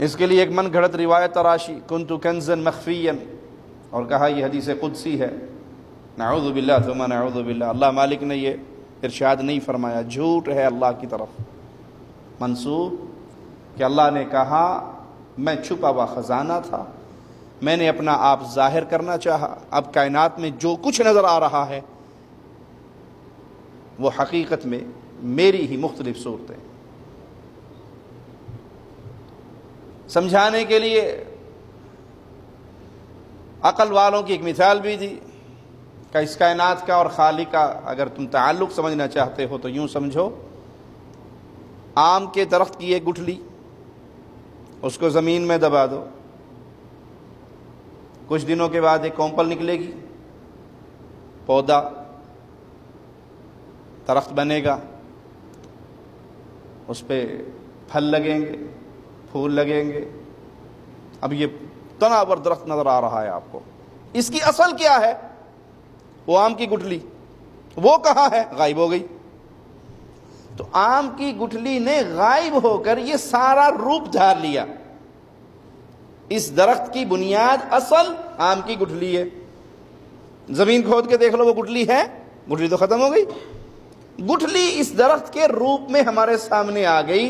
اس کے لیے ایک من گھڑت روایت تراشی کنت کنزا مخفیا، اور کہا یہ حدیث قدسی ہے، نعوذ باللہ ثم نعوذ باللہ، اللہ مالک نے یہ ارشاد نہیں فرمایا، جھوٹ ہے اللہ کی طرف منسوب کہ اللہ نے کہا میں چھپا ہوا خزانہ تھا، میں نے اپنا آپ ظاہر کرنا چاہا، اب کائنات میں جو کچھ نظر آ رہا ہے وہ حقیقت میں میری ہی مختلف صورتیں۔ سمجھانے کے لیے عقل والوں کی ایک مثال بھی دی کہ اس کائنات کا اور خالق کا اگر تم تعلق سمجھنا چاہتے ہو تو یوں سمجھو، آم کے درخت کی ایک گٹھلی، اس کو زمین میں دبا دو، کچھ دنوں کے بعد ایک کونپل نکلے گی، پودا درخت بنے گا، اس پہ پھل لگیں گے، پھول لگیں گے۔ اب یہ تناور درخت نظر آ رہا ہے آپ کو، اس کی اصل کیا ہے؟ وہ آم کی گٹھلی، وہ کہاں ہے؟ غائب ہو گئی۔ تو آم کی گٹھلی نے غائب ہو کر یہ سارا روپ دھار لیا۔ اس درخت کی بنیاد اصل آم کی گٹھلی ہے، زمین کھود کے دیکھ لو وہ گٹھلی ہے، گٹھلی تو ختم ہو گئی۔ گٹھلی اس درخت کے روپ میں ہمارے سامنے آ گئی،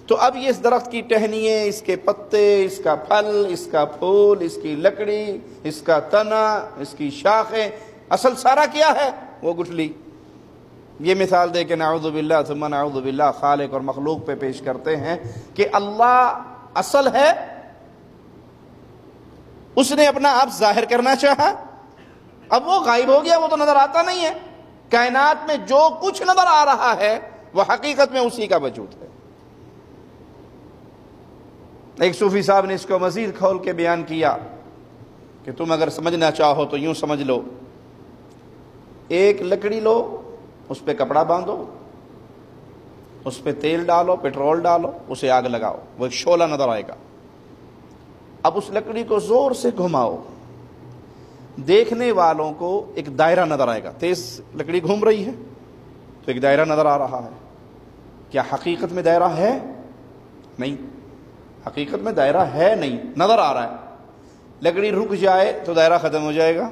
تو اب یہ اس درخت کی ٹہنیاں، اس کے پتے، اس کا پھل، اس کا پھول، اس کی لکڑی، اس کا تنا، اس کی شاخیں، اصل سارا کیا ہے؟ وہ گٹھلی۔ یہ مثال دے کے نعوذ باللہ ثم نعوذ باللہ خالق اور مخلوق پہ پیش کرتے ہیں کہ اللہ اصل ہے، اس نے اپنا آپ ظاہر کرنا چاہا، اب وہ غائب ہو گیا، وہ تو نظر آتا نہیں ہے۔ کائنات میں جو کچھ نظر آ رہا ہے وہ حقیقت میں اسی کا وجود ہے۔ ایک صوفی صاحب نے اس کو مزید کھول کے بیان کیا کہ تم اگر سمجھنا چاہو تو یوں سمجھ لو، ایک لکڑی لو، اس پہ کپڑا باندھو، اس پہ تیل ڈالو، پیٹرول ڈالو، اسے آگ لگاؤ، وہ ایک شعلہ نظر آئے گا۔ اب اس لکڑی کو زور سے گھماؤ، دیکھنے والوں کو ایک دائرہ نظر آئے گا، تیز لکڑی گھوم رہی ہے تو ایک دائرہ نظر آ رہا ہے۔ کیا حقیقت میں دائرہ ہے؟ نہیں، حقیقت میں دائرہ ہے نہیں، نظر آ رہا ہے۔ لکڑی رک جائے تو دائرہ ختم ہو جائے گا،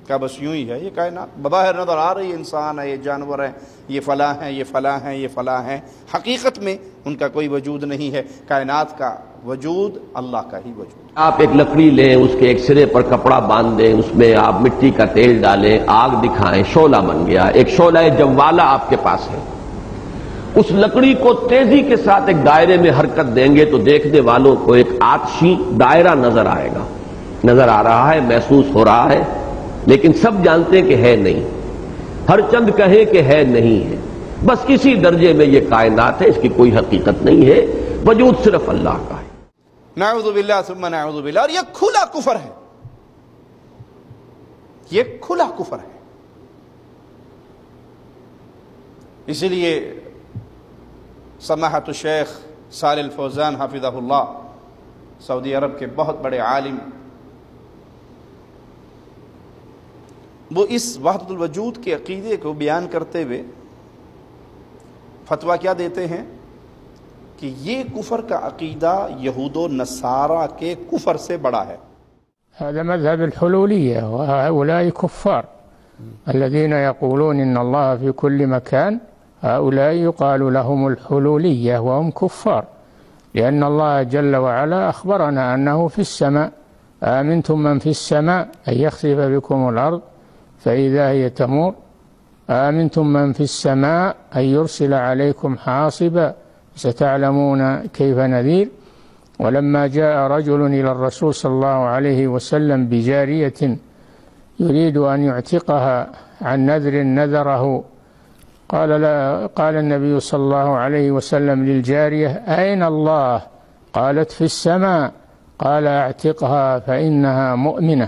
کیا بس یوں ہی ہے یہ کائنات؟ بظاہر نظر آ رہی ہے، انسان ہے، یہ جانور ہے، یہ فلاں ہیں، یہ فلاں ہیں، یہ فلاں ہیں، حقیقت میں ان کا کوئی وجود نہیں ہے۔ کائنات کا وجود اللہ کا ہی وجود۔ آپ ایک لکڑی لیں، اس کے ایک سرے پر کپڑا باندھ دیں، اس میں آپ مٹی کا تیل ڈالیں، آگ دکھائیں، شعلہ بن گیا، ایک شعلہ جوالہ آپ کے پاس ہے۔ اس لکڑی کو تیزی کے ساتھ ایک دائرے میں حرکت دیں گے تو دیکھنے والوں کو ایک آتشی دائرہ نظر آئے گا، نظر آ رہا ہے، محسوس ہو رہا ہے، لیکن سب جانتے ہیں کہ ہے نہیں۔ ہر چند کہے کہ ہے نہیں ہے، بس کسی درجے میں یہ کائنات ہے، اس کی کوئی حقیقت نہیں ہے، وجود صرف اللہ کا ہے۔ نعوذ باللہ ثم نعوذ باللہ۔ اور یہ کھلا کفر ہے، یہ کھلا کفر ہے۔ اسی لیے سماحت الشیخ صالح الفوزان حفظہ اللہ، سعودی عرب کے بہت بڑے عالم، وہ اس وحدت الوجود کے عقیدے کو بیان کرتے ہوئے فتویٰ کیا دیتے ہیں کہ یہ کفر کا عقیدہ یہود و نصارہ کے کفر سے بڑا ہے۔ هذا مذهب الحلولية، وهؤلاء كفار الذين يقولون إن الله في كل مكان، هؤلاء يقال لهم الحلولية وهم كفار، لأن الله جل وعلا أخبرنا أنه في السماء، آمنتم من في السماء أن يخسف بكم الأرض فإذا هي تمور، آمنتم من في السماء أن يرسل عليكم حاصبا ستعلمون كيف نذير۔ ولما جاء رجل إلى الرسول صلى الله عليه وسلم بجارية يريد أن يعتقها عن نذر نذره، قال النبي صلى الله عليه وسلم للجارية أين الله؟ قالت في السماء، قال اعتقها فإنها مؤمنة۔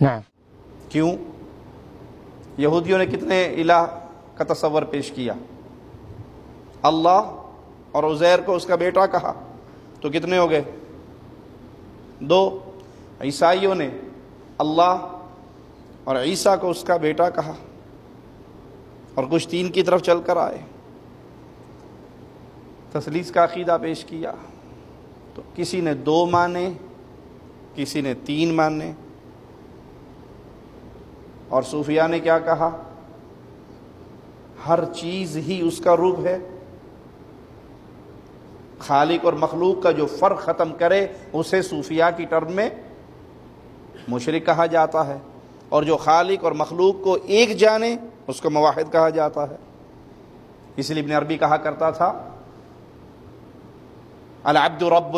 نعم۔ کیوں؟ یہودیوں نے کتنے الہ کا تصور پیش کیا؟ اللہ اور عزیر کو اس کا بیٹا کہا تو کتنے ہو گئے؟ دو۔ عیسائیوں نے اللہ اور عیسیٰ کو اس کا بیٹا کہا اور کچھ تین کی طرف چل کر آئے، تثلیث کا عقیدہ پیش کیا۔ تو کسی نے 2 مانے، کسی نے 3 مانے، اور صوفیاء نے کیا کہا؟ ہر چیز ہی اس کا روپ ہے، خالق اور مخلوق کا جو فرق ختم کرے اسے صوفیاء کی ٹرم میں مشرک کہا جاتا ہے، اور جو خالق اور مخلوق کو ایک جانے اس کو موحد کہا جاتا ہے۔ اس لیے ابن عربی کہا کرتا تھا العبد رب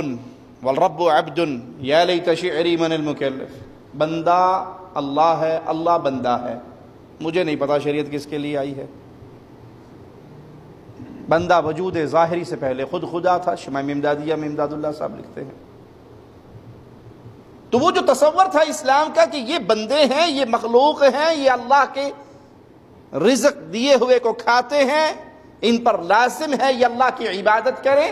والرب عبد یا لیت شعری من المکلف، بندہ اللہ ہے، اللہ بندہ ہے۔ مجھے نہیں پتا شریعت کس کے لیے آئی ہے۔ بندہ وجود ظاہری سے پہلے خود خدا تھا، شمائم امدادیہ میں امداد اللہ صاحب لکھتے ہیں۔ تو وہ جو تصور تھا اسلام کا کہ یہ بندے ہیں، یہ مخلوق ہیں، یہ اللہ کے رزق دیے ہوئے کو کھاتے ہیں، ان پر لازم ہے یہ اللہ کی عبادت کریں،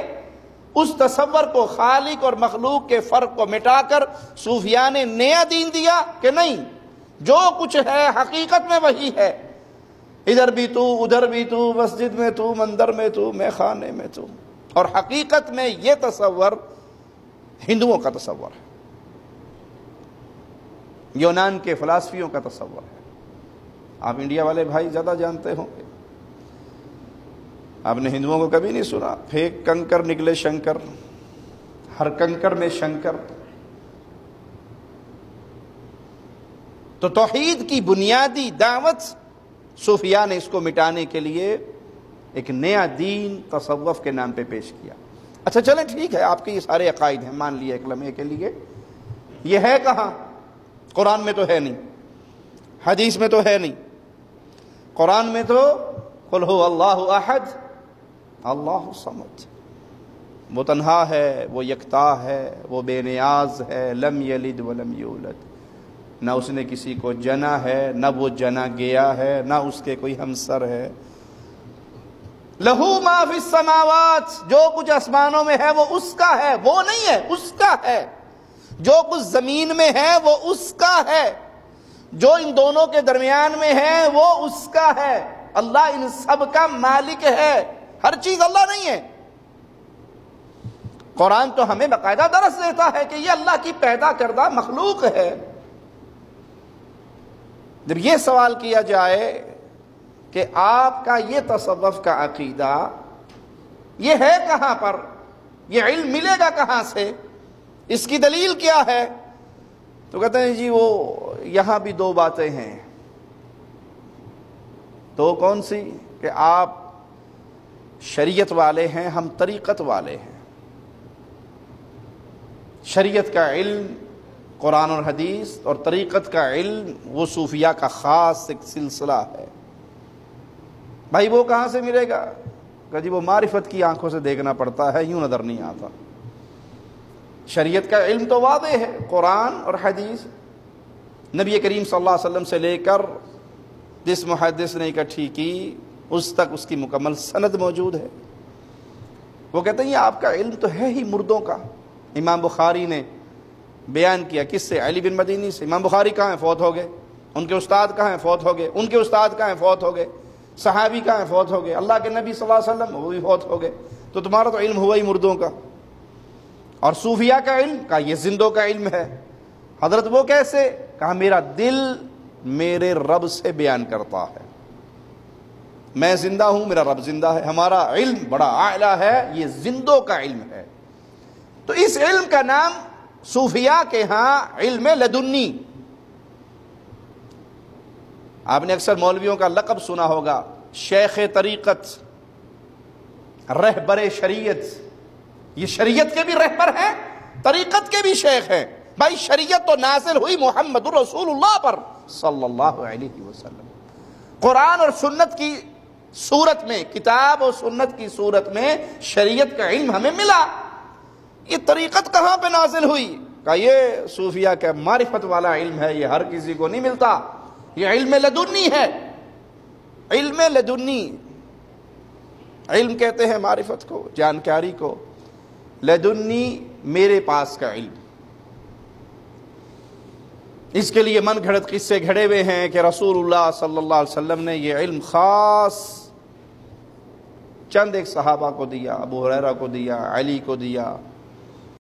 اس تصور کو خالق اور مخلوق کے فرق کو مٹا کر صوفیاء نے نیا دین دیا کہ نہیں، جو کچھ ہے حقیقت میں وہی ہے، ادھر بھی تو، ادھر بھی تو، مسجد میں تو، مندر میں تو، میں خانے میں تو۔ اور حقیقت میں یہ تصور ہندوؤں کا تصور ہے، یونان کے فلسفیوں کا تصور ہے۔ آپ انڈیا والے بھائی زیادہ جانتے ہوں گے، آپ نے ہندوؤں کو کبھی نہیں سنا پھینک کنکر نکلے شنکر، ہر کنکر میں شنکر۔ تو توحید کی بنیادی دعوت صوفیاء نے اس کو مٹانے کے لیے ایک نیا دین تصوف کے نام پہ پیش کیا۔ اچھا چلیں ٹھیک ہے، آپ کے یہ سارے عقائد ہیں، مان لیا ایک لمحے کے لیے، یہ ہے کہاں؟ قرآن میں تو ہے نہیں، حدیث میں تو ہے نہیں۔ قرآن میں تو قل هو اللہ احد اللہ الصمد، وہ تنہا ہے، وہ یکتا ہے، وہ بے نیاز ہے، لم یلد ولم یولد، نہ اس نے کسی کو جنا ہے، نہ وہ جنا گیا ہے، نہ اس کے کوئی ہمسر ہے۔ لہو ما فی السماوات، جو کچھ آسمانوں میں ہے وہ اس کا ہے، وہ نہیں ہے، اس کا ہے۔ جو کچھ زمین میں ہے وہ اس کا ہے، جو ان دونوں کے درمیان میں ہے وہ اس کا ہے۔ اللہ ان سب کا مالک ہے، ہر چیز اللہ نہیں ہے۔ قرآن تو ہمیں باقاعدہ درس دیتا ہے کہ یہ اللہ کی پیدا کردہ مخلوق ہے۔ جب یہ سوال کیا جائے کہ آپ کا یہ تصوف کا عقیدہ یہ ہے کہاں پر، یہ علم ملے گا کہاں سے، اس کی دلیل کیا ہے، تو کہتے ہیں جی وہ یہاں بھی 2 باتیں ہیں۔ تو کون سی؟ کہ آپ شریعت والے ہیں، ہم طریقت والے ہیں۔ شریعت کا علم قرآن اور حدیث، اور طریقت کا علم وہ صوفیاء کا خاص ایک سلسلہ ہے۔ بھائی وہ کہاں سے ملے گا؟ کہ جی وہ معرفت کی آنکھوں سے دیکھنا پڑتا ہے، یوں نظر نہیں آتا۔ شریعت کا علم تو واضح ہے، قرآن اور حدیث، نبی کریم صلی اللہ علیہ وسلم سے لے کر جس محدث نے اکٹھی کی اس تک اس کی مکمل سند موجود ہے۔ وہ کہتے ہیں یہ آپ کا علم تو ہے ہی مردوں کا۔ امام بخاری نے بیان کیا، کس سے؟ علی بن مدینی سے۔ امام بخاری کہاں ہیں؟ فوت ہو گئے۔ ان کے استاد کہاں ہیں؟ فوت ہو گئے۔ ان کے استاد کہاں ہیں؟ فوت ہو گئے۔ صحابی کہاں ہیں؟ فوت ہو گئے۔ اللہ کے نبی صلی اللہ علیہ وسلم وہ بھی فوت ہو گئے۔ تو تمہارا تو علم ہوا ہی مردوں کا۔ اور صوفیاء کا علم کا یہ زندوں کا علم ہے۔ حضرت وہ کیسے؟ کہا میرا دل میرے رب سے بیان کرتا ہے، میں زندہ ہوں، میرا رب زندہ ہے۔ ہمارا علم بڑا اعلیٰ ہے، یہ زندوں کا علم ہے۔ تو اس علم کا نام صوفیاء کے ہاں علم لدنی۔ آپ نے اکثر مولویوں کا لقب سنا ہوگا، شیخ طریقت، رہبر شریعت۔ یہ شریعت کے بھی رہبر ہیں، طریقت کے بھی شیخ ہیں۔ بھائی شریعت تو نازل ہوئی محمد رسول اللہ پر صلی اللہ علیہ وسلم۔ قرآن اور سنت کی صورت میں، کتاب اور سنت کی صورت میں شریعت کا علم ہمیں ملا۔ یہ طریقت کہاں پہ نازل ہوئی؟ کہ یہ صوفیاء کا معرفت والا علم ہے، یہ ہر کسی کو نہیں ملتا، یہ علم لدنی ہے۔ علم لدنی، علم کہتے ہیں معرفت کو، جانکاری کو، لدنی میرے پاس کا علم۔ اس کے لیے من گھڑت قصے گھڑے ہوئے ہیں کہ رسول اللہ صلی اللہ علیہ وسلم نے یہ علم خاص چند ایک صحابہ کو دیا، ابو ہریرہ کو دیا، علی کو دیا،